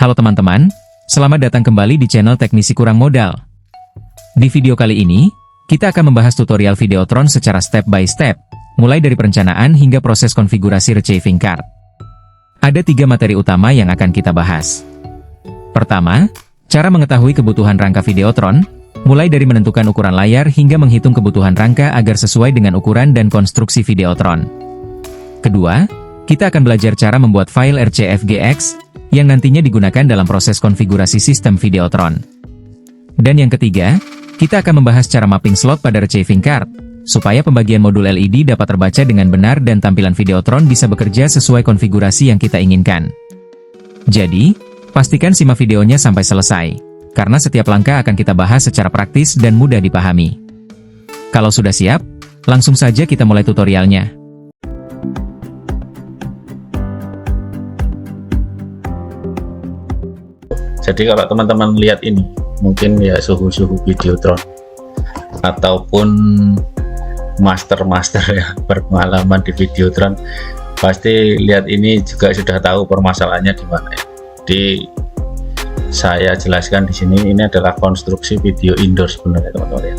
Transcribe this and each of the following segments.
Halo teman-teman, selamat datang kembali di channel Teknisi Kurang Modal. Di video kali ini, kita akan membahas tutorial Videotron secara step by step, mulai dari perencanaan hingga proses konfigurasi receiving card. Ada 3 materi utama yang akan kita bahas. Pertama, cara mengetahui kebutuhan rangka Videotron, mulai dari menentukan ukuran layar hingga menghitung kebutuhan rangka agar sesuai dengan ukuran dan konstruksi Videotron. Kedua, kita akan belajar cara membuat file RCFGX, yang nantinya digunakan dalam proses konfigurasi sistem Videotron. Dan yang ketiga, kita akan membahas cara mapping slot pada receiving card, supaya pembagian modul LED dapat terbaca dengan benar dan tampilan Videotron bisa bekerja sesuai konfigurasi yang kita inginkan. Jadi, pastikan simak videonya sampai selesai, karena setiap langkah akan kita bahas secara praktis dan mudah dipahami. Kalau sudah siap, langsung saja kita mulai tutorialnya. Jadi kalau teman-teman lihat ini, mungkin ya suhu-suhu Videotron ataupun master-master ya berpengalaman di Videotron, pasti lihat ini juga sudah tahu permasalahannya di mana ya. Jadi saya jelaskan di sini, ini adalah konstruksi video indoor sebenarnya teman-teman ya.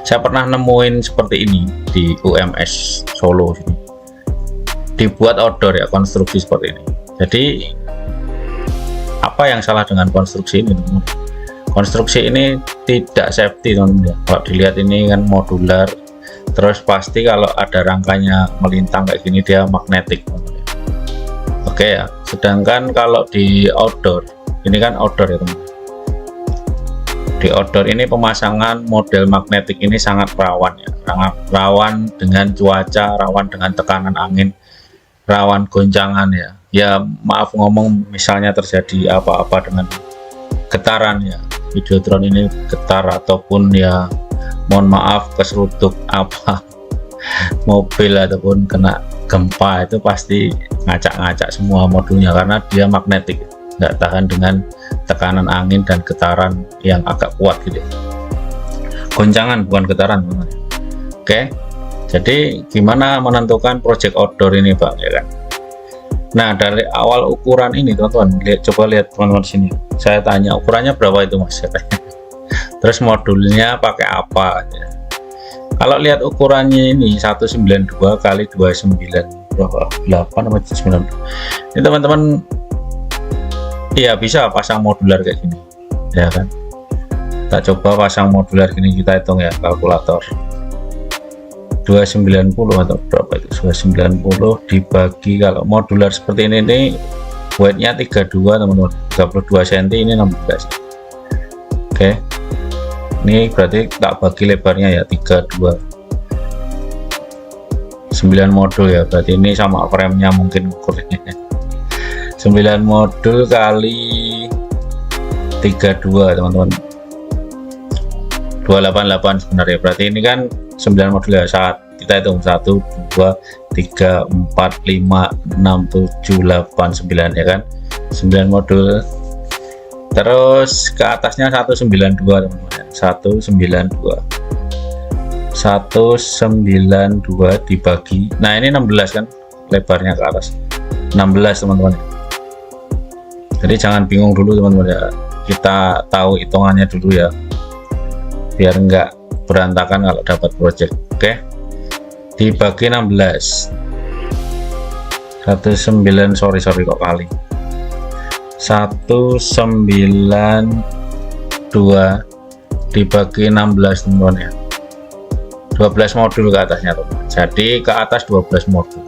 Saya pernah nemuin seperti ini di UMS Solo sini. Dibuat outdoor ya, konstruksi seperti ini. Jadi apa yang salah dengan konstruksi ini teman-teman? Konstruksi ini tidak safety teman-teman ya. Kalau dilihat ini kan modular, terus pasti kalau ada rangkanya melintang kayak gini dia magnetik teman-teman ya. Oke ya, sedangkan kalau di outdoor, ini kan outdoor ya teman-teman. Di outdoor ini pemasangan model magnetik ini sangat rawan ya, sangat rawan dengan cuaca, rawan dengan tekanan angin, rawan goncangan ya. Ya maaf ngomong, misalnya terjadi apa-apa dengan getaran ya, Videotron ini getar ataupun ya mohon maaf keseruduk apa mobil ataupun kena gempa, itu pasti ngacak-ngacak semua modulnya karena dia magnetik, nggak tahan dengan tekanan angin dan getaran yang agak kuat gitu. Goncangan bukan getaran teman-teman. Oke, jadi gimana menentukan project outdoor ini Bang ya kan? Nah, dari awal ukuran ini teman-teman, coba lihat teman-teman sini. Saya tanya ukurannya berapa itu Mas? Terus modulnya pakai apa? Ya. Kalau lihat ukurannya ini 192 kali 29 berapa? 8 atau 9. Ini teman-teman, iya bisa pasang modular kayak gini, ya kan? Kita coba pasang modular gini, kita hitung ya kalkulator. 290 atau berapa itu, 290 dibagi, kalau modular seperti ini weightnya 32 teman-teman, 32 cm, ini 16. Oke, ini berarti tak bagi lebarnya ya 32, 9 modul ya, berarti ini sama frame-nya mungkin ukurnya 9 modul kali 32 teman-teman, 288 sebenarnya, berarti ini kan 9 modul ya. Saat kita hitung 1 2 3 4 5 6 7 8 9 ya kan, 9 modul. Terus ke atasnya 192 teman-teman, 192 dibagi, nah ini 16 kan lebarnya ke atas, 16 teman-teman. Jadi jangan bingung dulu teman-teman ya, kita tahu hitungannya dulu ya biar enggak berantakan kalau dapat project. Oke, dibagi 16, 19 sorry kok kali 192 dibagi 16 teman-teman ya, 12 modul ke atasnya teman. Jadi ke atas 12 modul.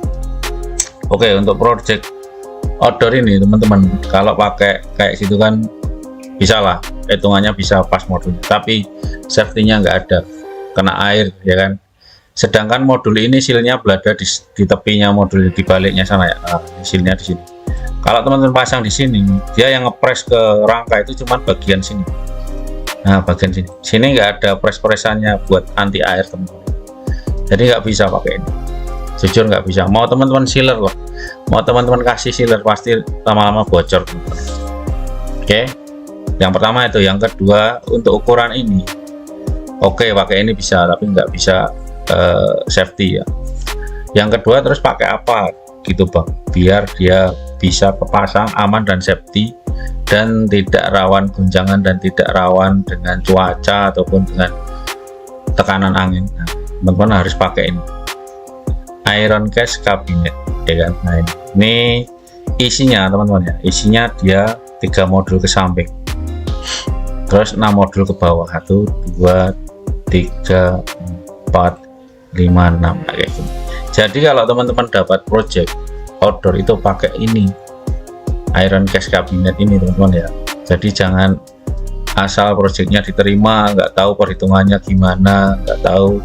Oke, untuk project outdoor ini teman-teman, kalau pakai kayak situ kan bisa lah, hitungannya bisa pas modulnya, tapi safety-nya nggak ada, kena air ya kan. Sedangkan modul ini silnya berada di tepinya modul, di baliknya sana ya. Nah, silnya di sini. Kalau teman-teman pasang di sini, dia yang ngepres ke rangka itu cuma bagian sini. Nah, bagian sini nggak ada pres-presannya buat anti air teman-teman. Jadi nggak bisa pakai ini. Jujur nggak bisa. Mau teman-teman sealer loh, mau teman-teman kasih sealer pasti lama-lama bocor teman-teman. Oke, yang pertama itu. Yang kedua, untuk ukuran ini oke, pakai ini bisa, tapi nggak bisa safety ya. Yang kedua, terus pakai apa gitu Bang, biar dia bisa kepasang aman dan safety dan tidak rawan goncangan dan tidak rawan dengan cuaca ataupun dengan tekanan angin. Nah, teman-teman harus pakai ini iron case cabinet, ya kan. Nah, ini isinya teman-teman ya, isinya dia 3 modul ke samping, terus 6 modul ke bawah, 1 2 3 4 5 6 kayak gini. Jadi kalau teman-teman dapat project outdoor itu pakai ini iron case cabinet ini teman-teman ya. Jadi jangan asal projectnya diterima nggak tahu perhitungannya gimana, nggak tahu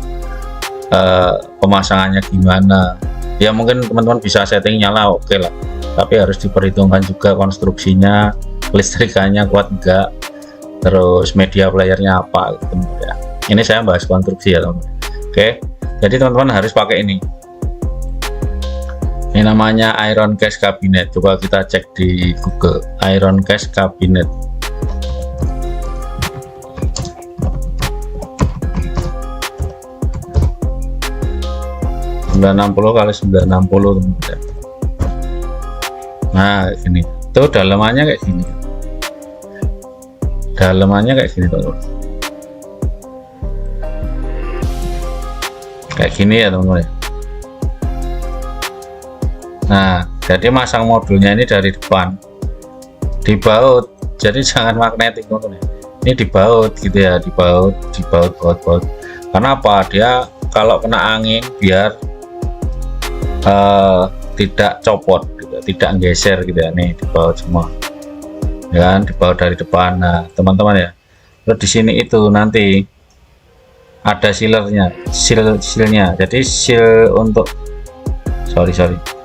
pemasangannya gimana. Ya mungkin teman-teman bisa setting nyala, oke lah, tapi harus diperhitungkan juga konstruksinya, listrikannya kuat enggak, terus media playernya apa gitu ya. Ini saya bahas konstruksi ya teman-teman. Oke, jadi teman-teman harus pakai ini namanya iron case cabinet. Coba kita cek di Google iron case cabinet. ...960 kali 960 teman-teman. Nah gini, tuh dalamannya kayak gini, dalamannya kayak gini teman-teman, kayak gini ya teman-teman ya. Nah jadi masang modulnya ini dari depan dibaut, jadi jangan magnetik teman-teman ya. Ini dibaut gitu ya, dibaut karena apa, dia kalau kena angin biar tidak copot gitu, tidak geser gitu ya. Nih dibaut semua ya kan, dibaut dari depan. Nah teman-teman ya, terus di sini itu nanti ada sealernya, sealnya. Jadi seal untuk sorry.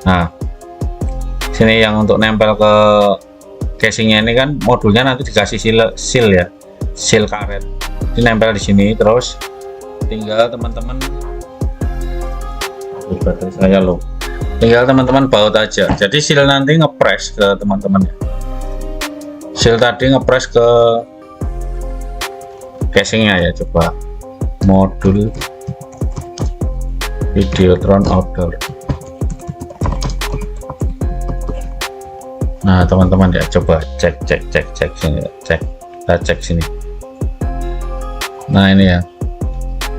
Nah sini yang untuk nempel ke casingnya ini kan, modulnya nanti dikasih seal ya, seal karet. Ini nempel di sini, terus tinggal teman-teman saya loh, tinggal teman-teman baut aja. Jadi seal nanti ngepres ke teman-teman ya, seal tadi ngepres ke casingnya ya. Coba modul Videotron outdoor. Nah teman-teman ya, coba cek sini ya. Kita cek sini. Nah ini ya,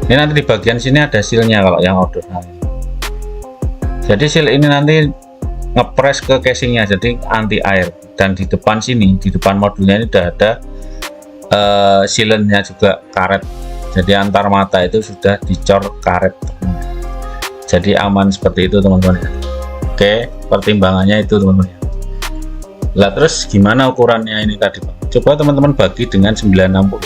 ini nanti di bagian sini ada sealnya kalau yang outdoor. Nah, jadi seal ini nanti ngepres ke casingnya, jadi anti air. Dan di depan sini, di depan modulnya ini udah ada sealernya juga, karet. Jadi antar mata itu sudah dicor karet, jadi aman seperti itu teman-teman ya. Oke, pertimbangannya itu teman-teman ya. Lah terus gimana ukurannya ini tadi Bang? Coba teman-teman bagi dengan 960.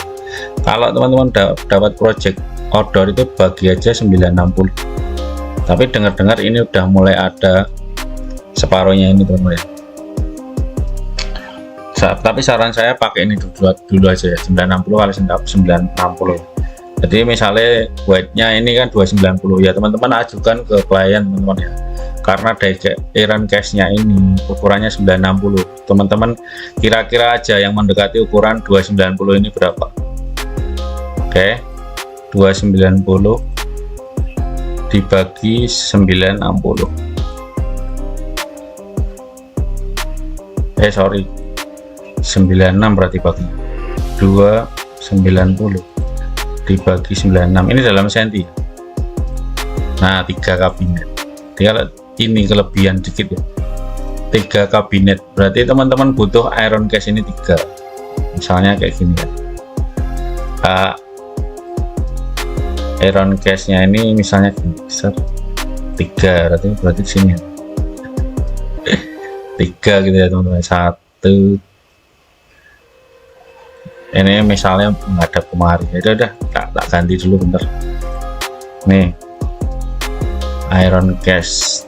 Kalau teman-teman dapat project outdoor itu bagi aja 960. Tapi dengar-dengar ini udah mulai ada separuhnya ini teman-teman ya. Tapi saran saya pakai ini dulu aja ya, 960 kali 960. Jadi misalnya weightnya ini kan 290 ya, teman-teman ajukan ke klien teman-teman ya. Karena iron case-nya ini ukurannya 960, teman-teman kira-kira aja yang mendekati ukuran 290 ini berapa. Oke, 290 dibagi 960, sorry 96 berarti bagi 290 dibagi 96, ini dalam senti. Nah 3 kabinet, kalau ini kelebihan dikit ya, 3 kabinet berarti teman-teman butuh iron case ini 3, misalnya kayak gini ya. Iron case nya ini misalnya gini, besar 3, berarti sini ya. 3 gitu ya teman-teman. 1 ini misalnya menghadap kemari, ya udah tak ganti dulu bentar. Nih iron case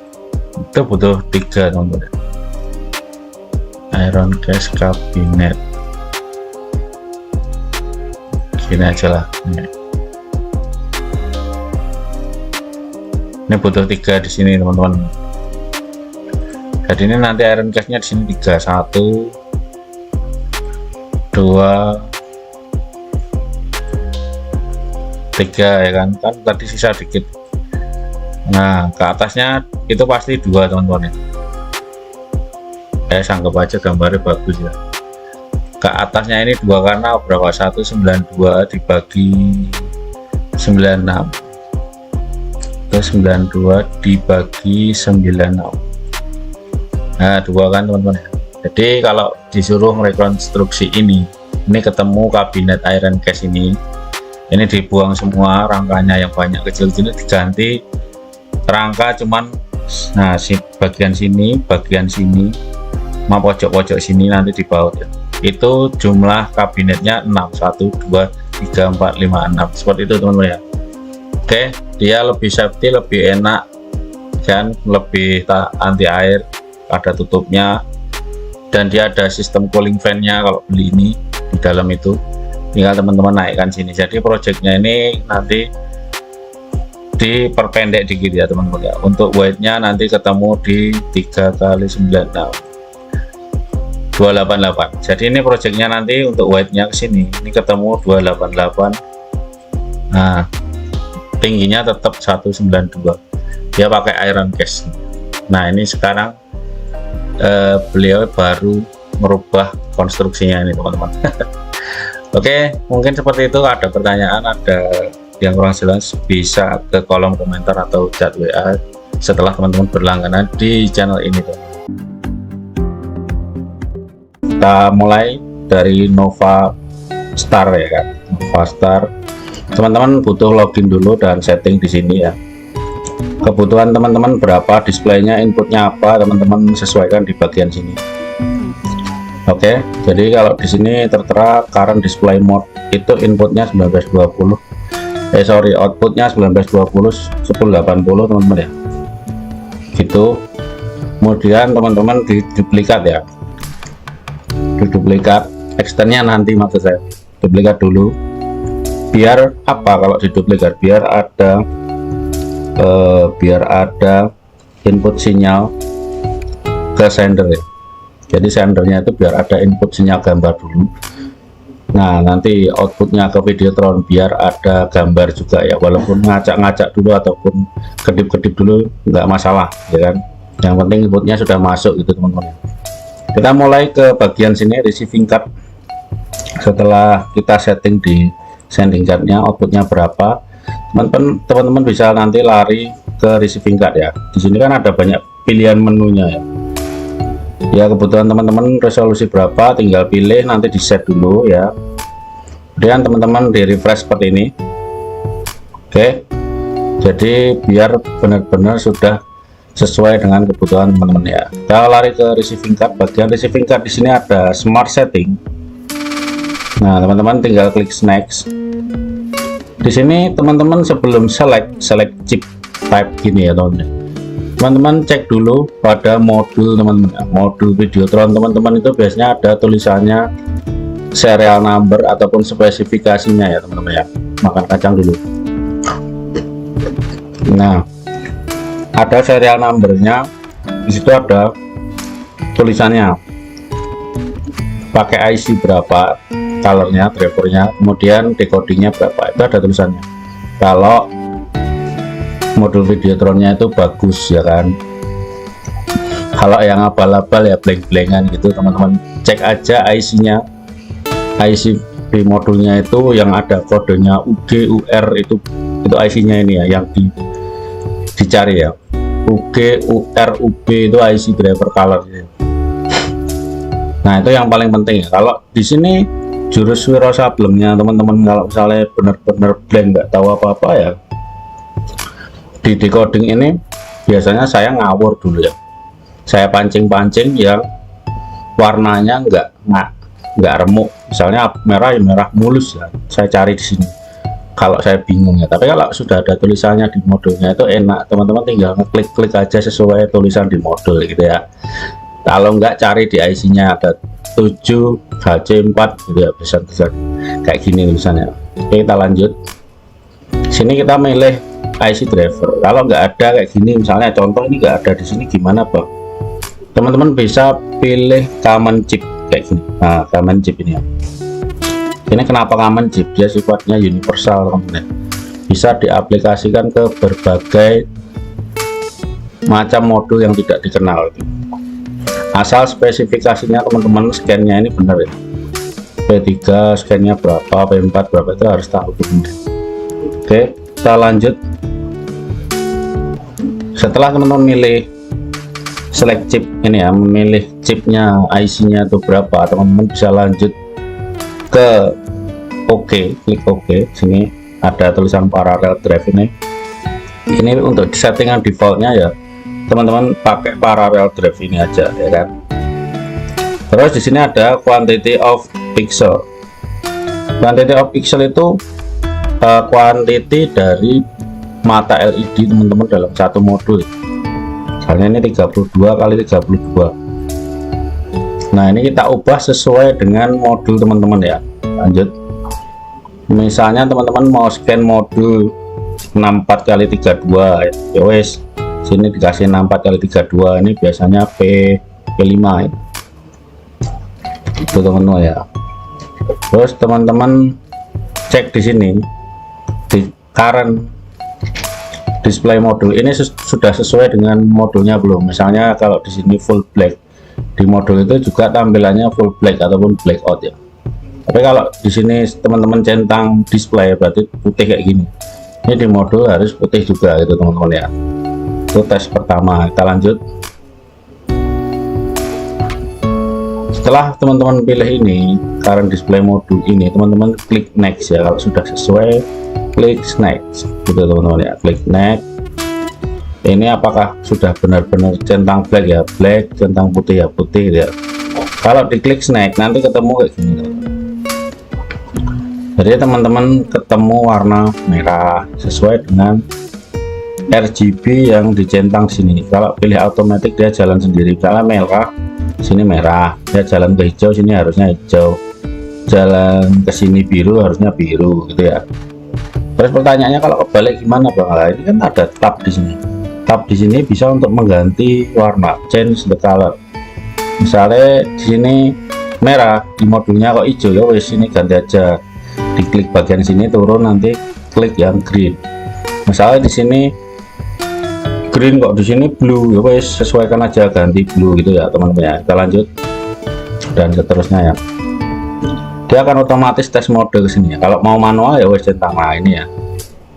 itu butuh 3 teman-teman. Iron case cabinet gini aja lah. Ini butuh 3 di sini teman-teman. Jadi ini nanti iron case nya di sini 3, 1 2 3 ya kan tadi sisa dikit. Nah ke atasnya itu pasti 2 teman-teman ya. Saya anggap aja gambarnya bagus ya. ke atasnya ini dua karena berapa, 192 dibagi 96 ke 92 dibagi 96. Nah, dua kan teman-teman. Jadi kalau disuruh rekonstruksi ini ketemu kabinet iron case ini dibuang semua rangkanya yang banyak kecil-kecil, diganti rangka cuman bagian sini sama pojok-pojok sini nanti dibaut ya. Itu jumlah kabinetnya 6, 1 2 3 4 5 6 seperti itu teman-teman ya. Oke, dia lebih safety, lebih enak dan lebih anti air, ada tutupnya, dan dia ada sistem cooling fan-nya kalau beli ini di dalam itu. Tinggal teman-teman naikkan sini. Jadi projectnya ini nanti diperpendek dikit ya teman-teman ya. Untuk weight-nya nanti ketemu di 3 kali 96 288. Jadi ini projectnya nanti untuk weight-nya ke sini ini ketemu 288. Nah, tingginya tetap 192. Dia pakai iron case. Nah, ini sekarang beliau baru merubah konstruksinya ini teman-teman. Oke, mungkin seperti itu. Ada pertanyaan, ada yang kurang jelas, bisa ke kolom komentar atau chat WA setelah teman-teman berlangganan di channel ini teman-teman. Kita mulai dari Nova Star ya kan. Nova Star, teman-teman butuh login dulu dan setting di sini ya. Kebutuhan teman-teman berapa, displaynya, inputnya apa, teman-teman sesuaikan di bagian sini. Oke, jadi kalau di sini tertera current display mode itu inputnya 1920, outputnya 1920 1080 teman-teman ya. Gitu. Kemudian teman-teman diduplikat ya. Diduplikat extendnya nanti, maksud saya duplikat dulu. Biar apa kalau diduplikat? Biar ada input sinyal ke sender ya. Jadi sendernya itu biar ada input sinyal gambar dulu. Nah, nanti outputnya ke Videotron biar ada gambar juga ya, walaupun ngacak-ngacak dulu ataupun kedip-kedip dulu nggak masalah ya kan. Yang penting inputnya sudah masuk gitu teman-teman. Kita mulai ke bagian sini, receiving card. Setelah kita setting di sending cardnya outputnya berapa, teman-teman bisa nanti lari ke receiving card ya. Di sini kan ada banyak pilihan menunya ya. Ya, kebutuhan teman-teman resolusi berapa tinggal pilih, nanti di set dulu ya. Kemudian teman-teman di refresh seperti ini. Oke, jadi biar benar-benar sudah sesuai dengan kebutuhan teman-teman ya. Kita lari ke receiving card. Bagian receiving card di sini ada smart setting. Nah, teman-teman tinggal klik next. Di sini teman-teman sebelum select chip type gini ya teman-teman cek dulu pada modul teman-teman. Modul Videotron teman-teman itu biasanya ada tulisannya serial number ataupun spesifikasinya ya teman-teman ya. Makan kacang dulu. Nah, ada serial numbernya, di situ ada tulisannya pakai IC berapa, colornya, drivernya, kemudian decodingnya berapa, itu ada tulisannya. Kalau modul Videotronnya itu bagus ya kan. Kalau yang abal-abal ya blank-blankan gitu teman-teman, cek aja IC-nya. IC di modulnya itu yang ada kodenya UG, UR, itu IC-nya ini ya yang dicari ya. UG, UR, UB itu IC driver color gitu. Nah, itu yang paling penting ya. Kalau di sini jurus Wiro Sablengnya teman-teman, kalau misalnya benar-benar blank nggak tahu apa-apa ya, di decoding ini biasanya saya ngawur dulu ya. Saya pancing-pancing yang warnanya nggak remuk, misalnya merah ya merah mulus ya, saya cari di sini kalau saya bingung ya. Tapi kalau sudah ada tulisannya di modulnya itu enak, teman-teman tinggal ngeklik-klik aja sesuai tulisan di modul gitu ya. Kalau nggak cari di IC-nya ada 7 HC4 gitu ya, bisa kayak gini tulisannya. Oke, kita lanjut. Sini kita milih IC driver. Kalau nggak ada kayak gini, misalnya contoh ini nggak ada di sini, gimana Bang? Teman-teman bisa pilih common chip kayak gini. Nah, common chip ini ya. Ini kenapa common chip? Dia sifatnya universal teman-teman. Bisa diaplikasikan ke berbagai macam modul yang tidak dikenal. Asal spesifikasinya teman-teman scan-nya ini benar ya. P3 scan-nya berapa, P4 berapa, itu harus tahu teman-teman. Oke, kita lanjut. Setelah teman-teman milih select chip ini ya, memilih chipnya, IC-nya itu berapa, teman-teman bisa lanjut ke OK, klik OK. Sini ada tulisan parallel drive ini. Ini untuk settingan defaultnya ya, teman-teman pakai parallel drive ini aja ya kan. Terus di sini ada quantity of pixel. Quantity of pixel itu quantity dari mata LED teman-teman dalam satu modul. Misalnya ini 32 kali 32. Nah, ini kita ubah sesuai dengan modul teman-teman ya. Lanjut. Misalnya teman-teman mau scan modul 64 kali 32 ya wes. Sini dikasih 64 kali 32, ini biasanya P5 ya. Itu teman-teman ya. Terus teman-teman cek di sini di current display modul ini sudah sesuai dengan modulnya belum. Misalnya kalau di sini full black, di modul itu juga tampilannya full black ataupun blackout ya. Tapi kalau di sini teman-teman centang display berarti putih kayak gini. Ini di modul harus putih juga gitu teman-teman ya. Itu tes pertama. Kita lanjut. Setelah teman-teman pilih ini current display modul ini, teman-teman klik next ya. Kalau sudah sesuai, klik next gitu teman-teman ya, klik next. Ini apakah sudah benar-benar centang black ya, black, centang putih ya, putih ya. Kalau diklik next nanti ketemu kayak gini teman-teman. Jadi teman-teman ketemu warna merah sesuai dengan RGB yang dicentang sini. Kalau pilih otomatis dia jalan sendiri. Kalau merah sini merah, dia jalan ke hijau sini harusnya hijau, jalan ke sini biru harusnya biru gitu ya. Terus pertanyaannya kalau kebalik gimana Bang? Nah, ini kan ada tab di sini. Tab di sini bisa untuk mengganti warna, change the color. Misalnya di sini merah, di modulnya kok hijau ya wes, sini ganti aja. Diklik bagian sini turun, nanti klik yang green. Misalnya di sini green kok di sini blue ya wes, sesuaikan aja ganti blue gitu ya teman-teman ya. Kita lanjut dan seterusnya ya. Dia akan otomatis tes mode ke sini ya. Kalau mau manual ya wes centang. Nah ini ya,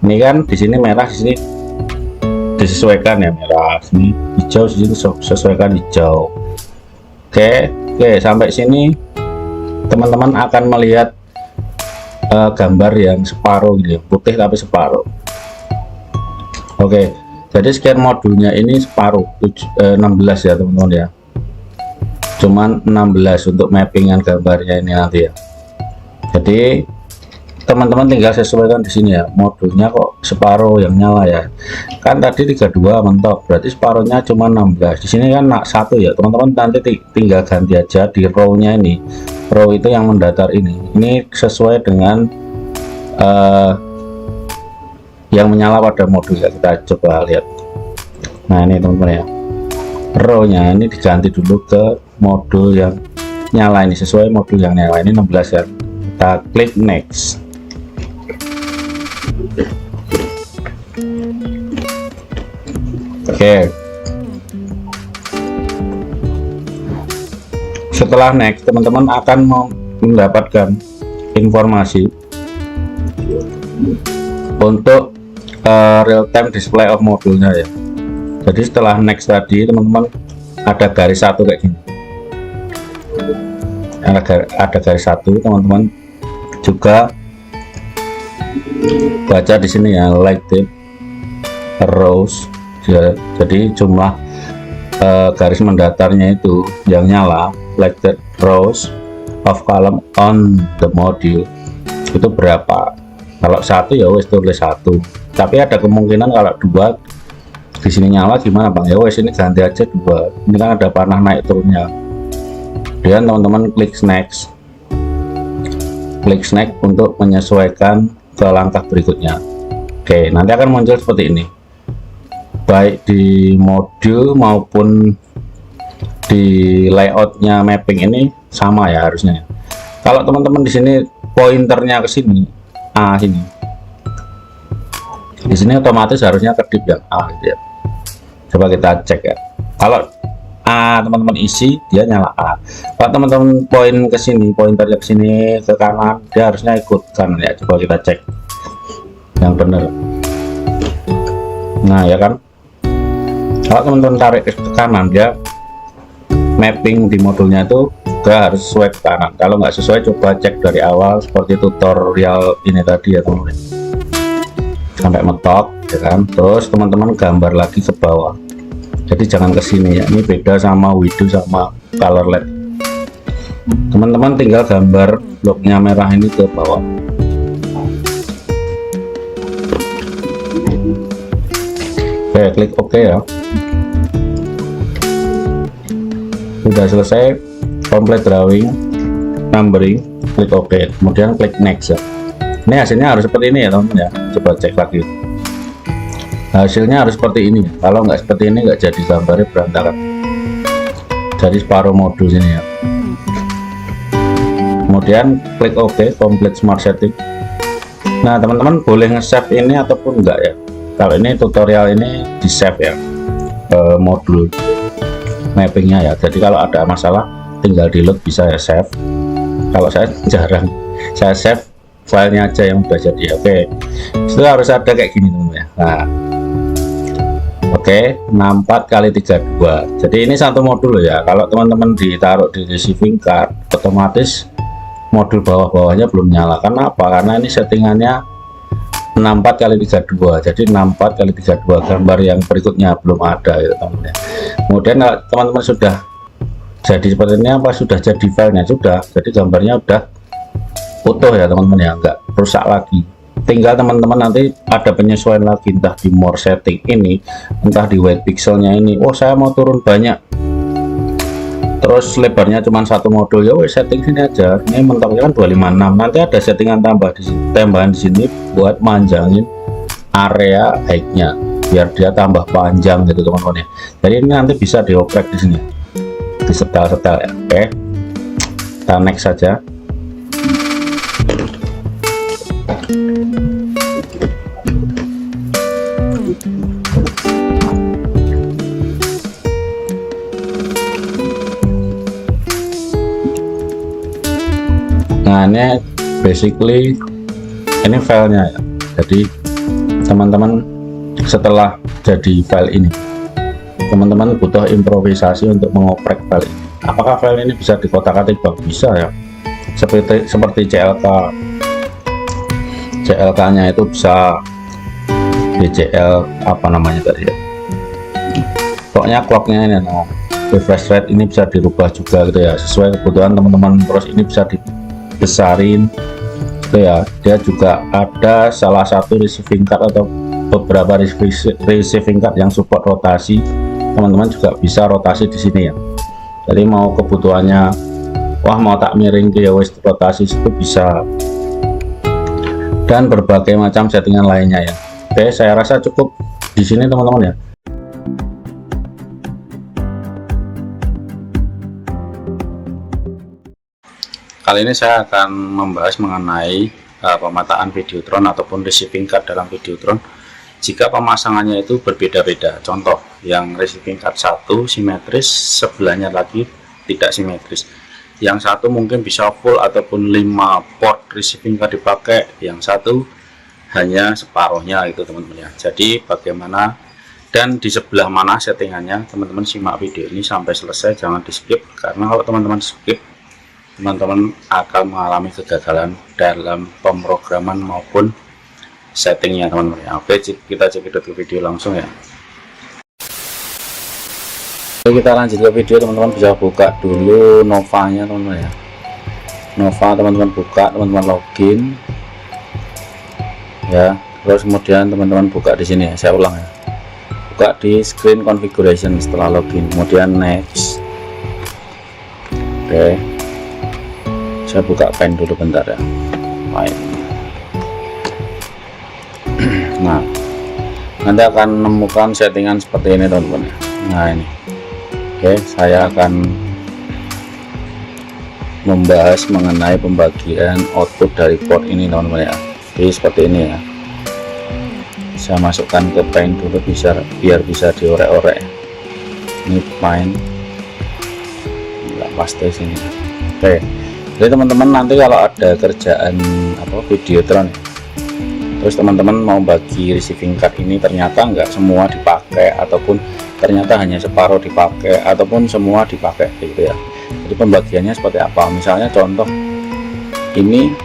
ini kan di sini merah, di sini disesuaikan ya merah, sini hijau, di sini sesuaikan hijau. Oke, sampai sini teman-teman akan melihat gambar yang separuh gitu ya, putih tapi separuh. Oke, jadi scan modulnya ini separuh 16 ya teman-teman ya, cuman 16 untuk mappingan gambarnya ini nanti ya. Jadi teman-teman tinggal sesuaikan di sini ya, modulnya kok separuh yang nyala ya, kan tadi 32 mentok, berarti separuhnya cuma 16. Di sini kan satu ya teman-teman, nanti tinggal ganti aja di row-nya ini, row itu yang mendatar ini sesuai dengan yang menyala pada modul ya. Kita coba lihat. Nah ini teman-teman ya, row-nya ini diganti dulu ke modul yang nyala, ini sesuai modul yang nyala ini 16 ya. Kita klik next. Oke, setelah next teman-teman akan mendapatkan informasi untuk real time display of modulnya ya. Jadi setelah next tadi teman-teman ada garis satu kayak gini, ada garis satu, teman-teman juga baca di sini ya, lighted rows ya. Jadi jumlah garis mendatarnya itu yang nyala, lighted rows of column on the module itu berapa. Kalau satu ya wes tulis satu, tapi ada kemungkinan kalau dua di sini nyala gimana Bang, ya wes ini ganti aja dua. Ini kan ada panah naik turunnya. Dan teman-teman klik next, untuk menyesuaikan ke langkah berikutnya. Oke, nanti akan muncul seperti ini, baik di modul maupun di layoutnya mapping ini sama ya harusnya. Kalau teman-teman di sini pointernya ke sini A, sini di sini otomatis harusnya kedip yang A gitu ya. Coba kita cek ya. Kalau A teman-teman isi, dia nyala A. Kalau teman-teman poin ke sini, pointernya ke sini ke kanan, dia harusnya ikut kanan ya. Coba kita cek yang benar. Nah ya kan, kalau teman-teman tarik ke kanan, dia mapping di modulnya itu juga harus sesuai ke kanan. Kalau nggak sesuai, coba cek dari awal seperti tutorial ini tadi ya teman-teman, sampai mentok ya kan. Terus teman-teman gambar lagi ke bawah, jadi jangan ke sini ya. Ini beda sama widow sama color LED. Teman-teman tinggal gambar bloknya merah ini ke bawah. Oke, klik OK ya. Sudah selesai complete drawing, numbering, klik OK, kemudian klik next ya. Ini hasilnya harus seperti ini ya teman-teman ya. Coba cek lagi, hasilnya harus seperti ini. Kalau nggak seperti ini nggak jadi, gambarnya berantakan. Jadi separuh modul sini ya. Kemudian klik OK, complete smart setting. Nah teman-teman boleh nge-save ini ataupun enggak ya. Kalau ini tutorial ini di save ya, modul mappingnya ya. Jadi kalau ada masalah tinggal di load, bisa ya save. Kalau saya jarang, saya save filenya aja yang udah jadi. Oke, itu harus ada kayak gini teman-teman ya. Nah oke, 64x32. Jadi ini satu modul ya. Kalau teman-teman ditaruh di receiving card, otomatis modul bawah-bawahnya belum nyala. Karena apa? Karena ini settingannya 64x32. Jadi 64x32, gambar yang berikutnya belum ada ya teman-teman. Kemudian teman-teman sudah jadi seperti ini, apa sudah jadi filenya, sudah jadi gambarnya udah utuh ya teman-teman ya, enggak rusak lagi. Tinggal teman-teman nanti ada penyesuaian lagi, entah di more setting ini, entah di white pixelnya ini. Oh saya mau turun banyak, terus lebarnya cuma satu modul, ya wes setting sini aja. Ini mentoknya kan 256. Nanti ada settingan tambahan di sini buat manjangin area height-nya biar dia tambah panjang gitu teman-teman ya. Jadi ini nanti bisa dioprek di sini, di setel-setel ya. Oke, kita next saja. Nah ini basically ini filenya ya. Jadi teman-teman setelah jadi file ini, teman-teman butuh improvisasi untuk mengoprek file ini. Apakah file ini bisa dikotak-atik? Bisa ya, seperti CLK nya itu bisa DCL apa namanya tadi ya, pokoknya clocknya ini, nah, refresh rate ini bisa dirubah juga gitu ya, sesuai kebutuhan teman-teman. Terus ini bisa dibesarin gitu ya. Dia juga ada salah satu receiving card atau beberapa receiving card yang support rotasi. Teman-teman juga bisa rotasi di sini ya. Jadi mau kebutuhannya, wah mau tak miring ke ya wes rotasi itu bisa, dan berbagai macam settingan lainnya ya. Oke, saya rasa cukup di sini teman-teman ya. Kali ini saya akan membahas mengenai pemetaan Videotron ataupun receiving card dalam Videotron jika pemasangannya itu berbeda-beda. Contoh, yang receiving card satu simetris, sebelahnya lagi tidak simetris. Yang satu mungkin bisa full ataupun 5 port receiving card dipakai, yang satu hanya separuhnya itu teman-teman ya. Jadi bagaimana dan di sebelah mana settingannya, teman-teman simak video ini sampai selesai, jangan di skip, karena kalau teman-teman skip, teman-teman akan mengalami kegagalan dalam pemrograman maupun settingnya teman-teman ya. Oke, kita cekidot ke video langsung ya. Oke, kita lanjut ke video. Teman-teman bisa buka dulu Nova-nya teman-teman ya. Nova teman-teman buka, teman-teman login ya. Terus kemudian teman-teman buka di sini ya, saya ulang ya, buka di screen configuration setelah login, kemudian next. Oke, saya buka pen dulu bentar ya, main. Nah, nanti akan menemukan settingan seperti ini teman-teman ya. Nah ini, oke, saya akan membahas mengenai pembagian output dari port ini teman-teman ya. Jadi seperti ini ya, saya masukkan ke paint dulu biar bisa diorek-orek. Ini paint, paste sini. Oke, jadi teman-teman nanti kalau ada kerjaan Videotron, terus teman-teman mau bagi receiving card ini, ternyata nggak semua dipakai, ataupun ternyata hanya separuh dipakai, ataupun semua dipakai gitu ya. Jadi pembagiannya seperti apa? Misalnya contoh ini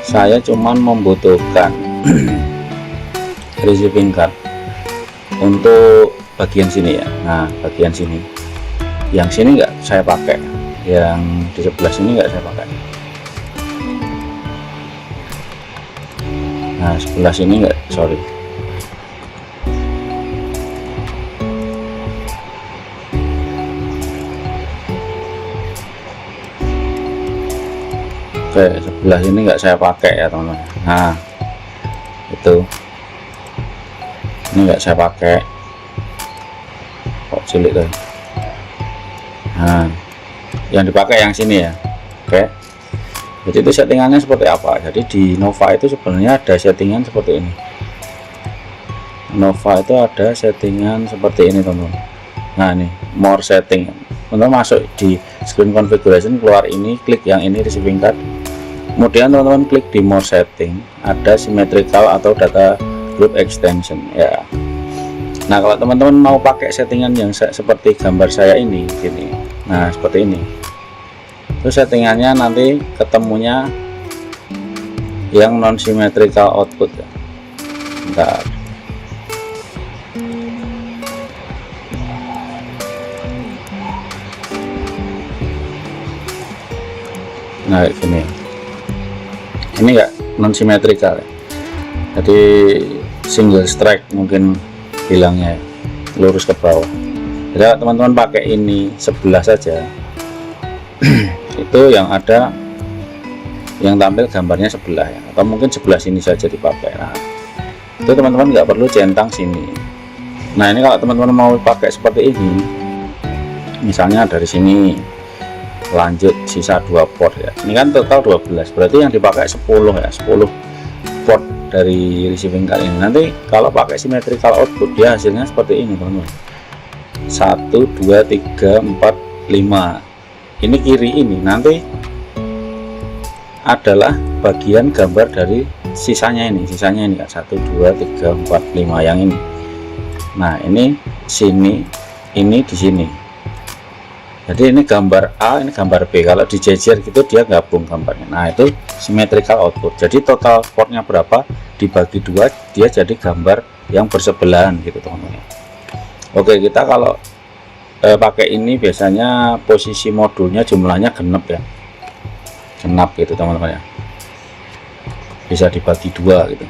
saya cuman membutuhkan receiving card untuk bagian sini ya. Nah, bagian sini, yang sini nggak saya pakai, yang di sebelah sini nggak saya pakai. Nah, sebelah sini nggak, sorry. Oke, sebelah sini nggak saya pakai ya teman-teman. Nah, itu ini nggak saya pakai, kok cilik tuh. Nah, yang dipakai yang sini ya. Oke, jadi itu settingannya seperti apa? Jadi di Nova itu sebenarnya ada settingan seperti ini. Nova itu ada settingan seperti ini teman-teman. Nah, ini more setting, teman-teman masuk di screen configuration, keluar ini, klik yang ini receiving card, kemudian teman-teman klik di more setting, ada symmetrical atau data group extension ya. Nah, kalau teman-teman mau pakai settingan yang seperti gambar saya ini gini, nah seperti ini, itu settingannya nanti ketemunya yang non symmetrical output ya. Bentar. Nah, kayak gini, ini enggak non symmetrical ya. Jadi single strike mungkin bilangnya ya, lurus ke bawah. Jadi teman-teman pakai ini sebelah saja itu yang ada, yang tampil gambarnya sebelah ya, atau mungkin sebelah sini saja dipakai. Nah, itu teman-teman nggak perlu centang sini. Nah, ini kalau teman-teman mau pakai seperti ini, misalnya dari sini lanjut sisa 2 port ya, ini kan total 12, berarti yang dipakai 10 ya, 10 port dari receiving card ini. Nanti kalau pakai symmetrical output dia hasilnya seperti ini teman-teman, 1 2 3 4 5. Ini kiri ini nanti adalah bagian gambar dari sisanya ini kan 1 2 3 4 5 yang ini. Nah, ini sini, ini di sini. Jadi ini gambar A, ini gambar B. Kalau dijejer gitu dia gabung gambarnya. Nah, itu symmetrical output. Jadi total portnya berapa dibagi 2, dia jadi gambar yang bersebelahan gitu teman-teman. Oke, kita kalau pakai ini biasanya posisi modulnya jumlahnya genap ya, genap gitu teman-teman ya, bisa dibagi 2 gitu.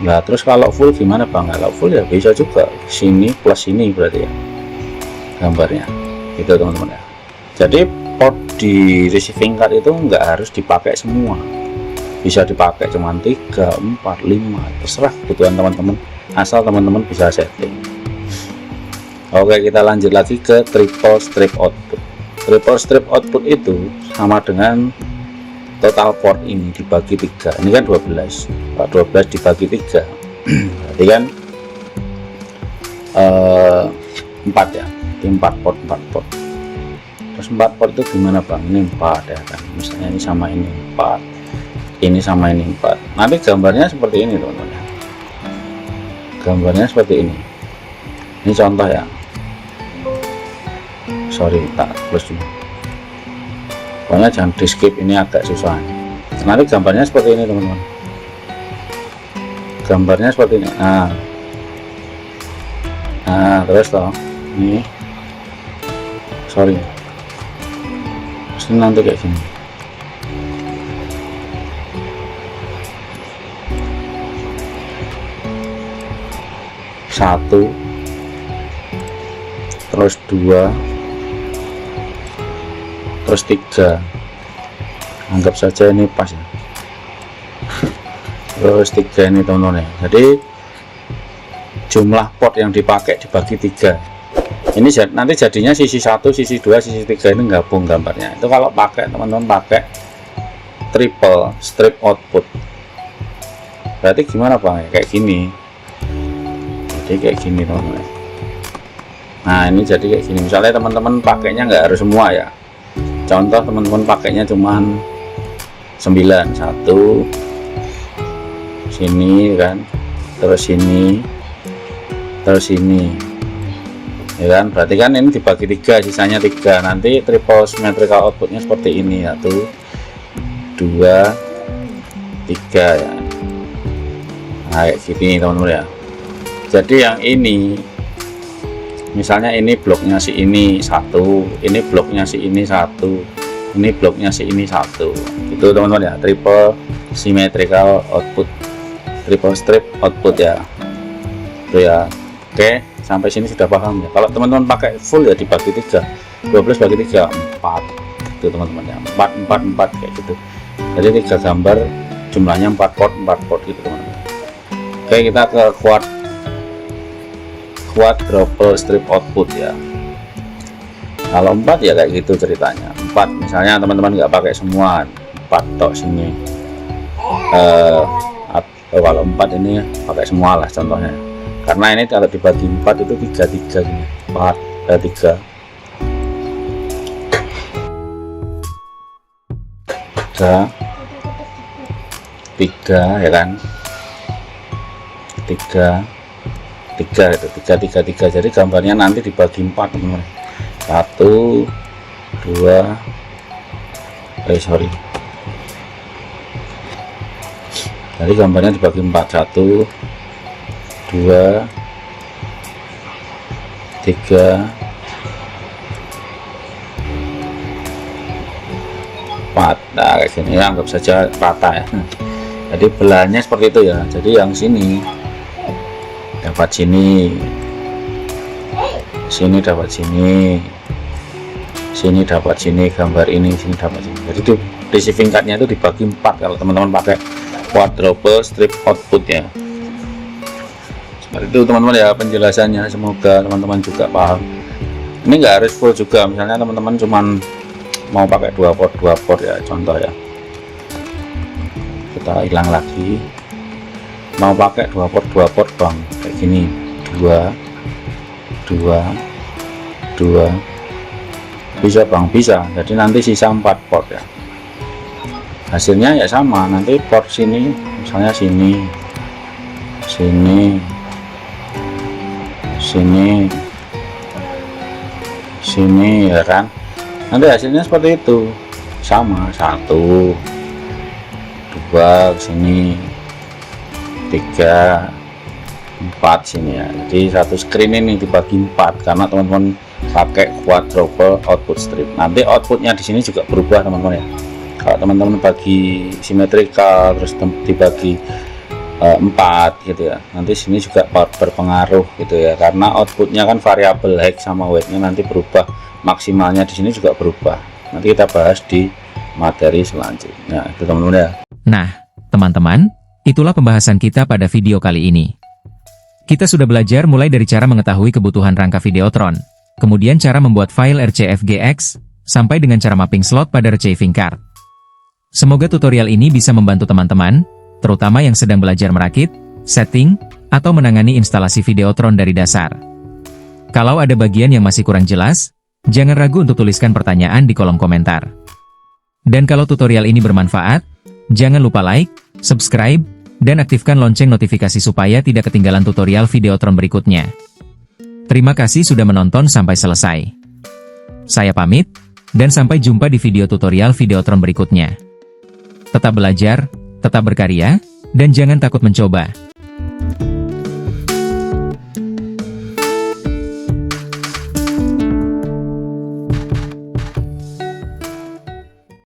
Nah, terus kalau full gimana Bang? Kalau full ya bisa juga sini plus ini berarti ya gambarnya gitu teman-teman ya. Jadi port di receiving card itu nggak harus dipakai semua, bisa dipakai cuman 3 4 5, terserah kebutuhan teman-teman, asal teman-teman bisa setting. Oke, kita lanjut lagi ke triple strip output. Triple strip output itu sama dengan total port ini dibagi 3. Ini kan 12, 12 dibagi 3 berarti kan 4 ya, 4 port, 4 port. Terus 4 port itu gimana Bang? Ini 4 ya kan, misalnya ini sama ini 4, ini sama ini 4. Nanti gambarnya seperti ini teman-teman, gambarnya seperti ini. Ini contoh ya, sorry tak plus dulu, pokoknya jangan di skip, ini agak susah. Nanti gambarnya seperti ini teman-teman, gambarnya seperti ini. Nah terus toh ini, sorry, terus nanti kayak gini. Satu, terus 2, terus 3, anggap saja ini pas ya, terus 3 ini teman-teman ya. Jadi jumlah port yang dipakai dibagi 3, ini nanti jadinya sisi 1, sisi 2, sisi 3 ini gabung gambarnya. Itu kalau pakai teman-teman pakai triple strip output, berarti gimana Bang? Kayak gini, jadi kayak gini teman-teman. Nah ini jadi kayak gini, misalnya teman-teman pakainya nggak harus semua ya, contoh teman-teman pakainya cuman 9, 1 sini kan, terus sini, terus sini ya kan, berarti kan ini dibagi 3, sisanya 3, nanti triple symmetrical outputnya seperti ini, 1 2 3 ya. Nah kayak gini teman-teman ya. Jadi yang ini misalnya ini bloknya si ini 1, ini bloknya si ini 1, ini bloknya si ini 1, itu teman-teman ya, triple symmetrical output, triple strip output ya. Itu ya. Oke, sampai sini sudah paham ya. Kalau teman-teman pakai full ya dibagi 3, 12 bagi 3 4, itu teman-teman ya, 4 kayak gitu. Jadi 3 gambar jumlahnya 4 port gitu teman-teman. Oke, kita ke quadruple strip output ya. Kalau 4 ya kayak gitu ceritanya. 4 misalnya teman-teman nggak pakai semua, 4 tok sini. Kalau 4 ini pakai semua lah contohnya. Karena ini kalau dibagi 4 itu 3 gini. 4 3 3 ya kan, 3 itu 3 jadi gambarnya nanti dibagi 4 teman-teman, 1 2 jadi gambarnya dibagi 4, 1 2 3 4. Nah kayak gini ya, anggap saja rata ya. Jadi belahnya seperti itu ya. Jadi yang sini dapat sini, sini dapat sini, sini dapat sini, gambar ini sini dapat sini. Jadi itu receiving cardnya itu dibagi 4 kalau teman-teman pakai quadruple strip output ya. Seperti itu teman-teman ya penjelasannya, semoga teman-teman juga paham. Ini nggak harus full juga, misalnya teman-teman cuman mau pakai 2 port ya, contoh ya. Kita hilang lagi, mau pakai 2 port bang, kayak gini, 2 bisa bang, bisa. Jadi nanti sisa 4 port ya, hasilnya ya sama, nanti port sini misalnya sini ya kan, nanti hasilnya seperti itu sama, 1 2 sini, 3 4 sini ya. Jadi satu screen ini dibagi 4 karena teman-teman pakai quadruple output strip. Nanti outputnya di sini juga berubah teman-teman ya. Kalau teman-teman bagi simetrikal terus dibagi 4 gitu ya, nanti sini juga berpengaruh gitu ya, karena outputnya kan variabel height sama weightnya nanti berubah, maksimalnya di sini juga berubah. Nanti kita bahas di materi selanjutnya itu teman-teman ya. Nah, teman-teman, itulah pembahasan kita pada video kali ini. Kita sudah belajar mulai dari cara mengetahui kebutuhan rangka Videotron, kemudian cara membuat file RCFGX, sampai dengan cara mapping slot pada receiving card. Semoga tutorial ini bisa membantu teman-teman, terutama yang sedang belajar merakit, setting, atau menangani instalasi Videotron dari dasar. Kalau ada bagian yang masih kurang jelas, jangan ragu untuk tuliskan pertanyaan di kolom komentar. Dan kalau tutorial ini bermanfaat, jangan lupa like, subscribe, dan aktifkan lonceng notifikasi supaya tidak ketinggalan tutorial Videotron berikutnya. Terima kasih sudah menonton sampai selesai. Saya pamit, dan sampai jumpa di video tutorial Videotron berikutnya. Tetap belajar, tetap berkarya, dan jangan takut mencoba.